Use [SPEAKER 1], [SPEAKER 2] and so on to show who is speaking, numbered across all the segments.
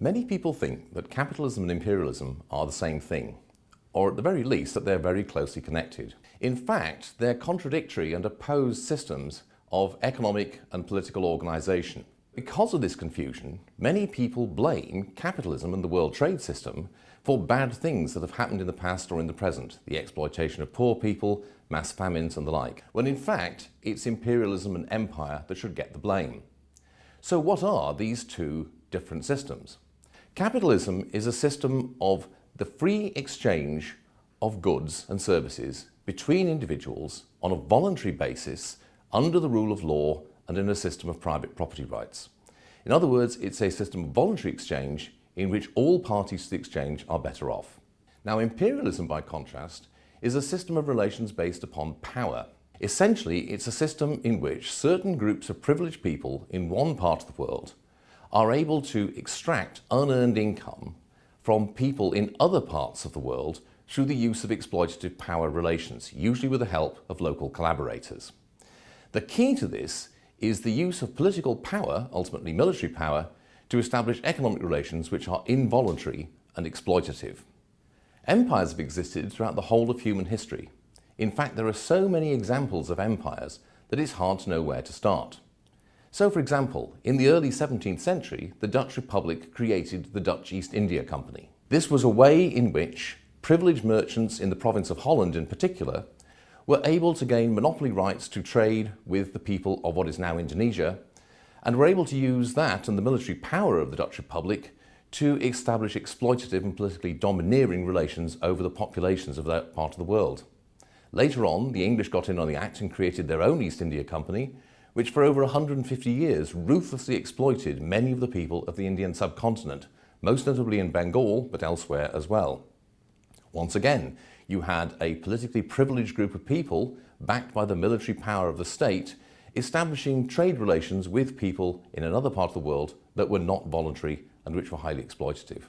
[SPEAKER 1] Many people think that capitalism and imperialism are the same thing, or at the very least that they're very closely connected. In fact, they're contradictory and opposed systems of economic and political organisation. Because of this confusion, many people blame capitalism and the world trade system for bad things that have happened in the past or in the present, the exploitation of poor people, mass famines and the like, when in fact it's imperialism and empire that should get the blame. So what are these two different systems? Capitalism is a system of the free exchange of goods and services between individuals on a voluntary basis under the rule of law and in a system of private property rights. In other words, it's a system of voluntary exchange in which all parties to the exchange are better off. Now, imperialism, by contrast, is a system of relations based upon power. Essentially, it's a system in which certain groups of privileged people in one part of the world are able to extract unearned income from people in other parts of the world through the use of exploitative power relations, usually with the help of local collaborators. The key to this is the use of political power, ultimately military power, to establish economic relations which are involuntary and exploitative. Empires have existed throughout the whole of human history. In fact, there are so many examples of empires that it's hard to know where to start. So, for example, in the early 17th century, the Dutch Republic created the Dutch East India Company. This was a way in which privileged merchants in the province of Holland in particular were able to gain monopoly rights to trade with the people of what is now Indonesia, and were able to use that and the military power of the Dutch Republic to establish exploitative and politically domineering relations over the populations of that part of the world. Later on, the English got in on the act and created their own East India Company, which for over 150 years ruthlessly exploited many of the people of the Indian subcontinent, most notably in Bengal, but elsewhere as well. Once again, you had a politically privileged group of people, backed by the military power of the state, establishing trade relations with people in another part of the world that were not voluntary and which were highly exploitative.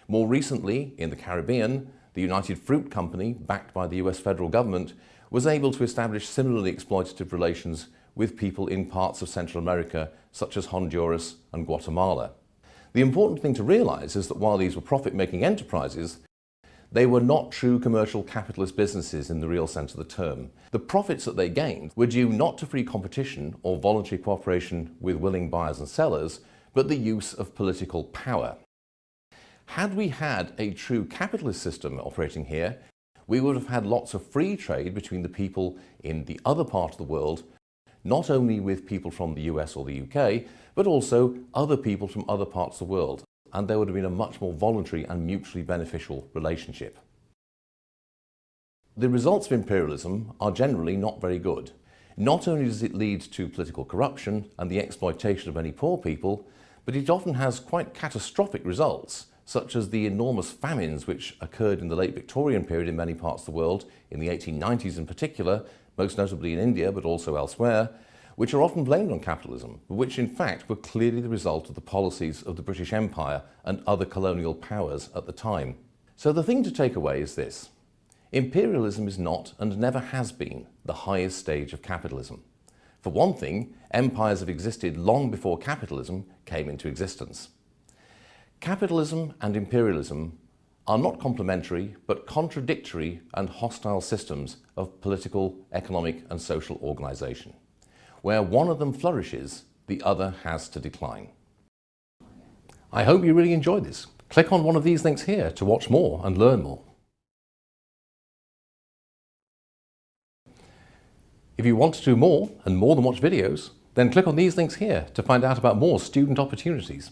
[SPEAKER 1] More recently, in the Caribbean, the United Fruit Company, backed by the US federal government, was able to establish similarly exploitative relations with people in parts of Central America, such as Honduras and Guatemala. The important thing to realize is that while these were profit-making enterprises, they were not true commercial capitalist businesses in the real sense of the term. The profits that they gained were due not to free competition or voluntary cooperation with willing buyers and sellers, but the use of political power. Had we had a true capitalist system operating here, we would have had lots of free trade between the people in the other part of the world, not only with people from the US or the UK, but also other people from other parts of the world. And there would have been a much more voluntary and mutually beneficial relationship. The results of imperialism are generally not very good. Not only does it lead to political corruption and the exploitation of many poor people, but it often has quite catastrophic results, such as the enormous famines which occurred in the late Victorian period in many parts of the world, in the 1890s in particular, most notably in India but also elsewhere, which are often blamed on capitalism, but which in fact were clearly the result of the policies of the British Empire and other colonial powers at the time. So the thing to take away is this: imperialism is not and never has been the highest stage of capitalism. For one thing, empires have existed long before capitalism came into existence. Capitalism and imperialism are not complementary but contradictory and hostile systems of political, economic and social organisation. Where one of them flourishes, the other has to decline. I hope you really enjoyed this. Click on one of these links here to watch more and learn more. If you want to do more and more than watch videos, then click on these links here to find out about more student opportunities.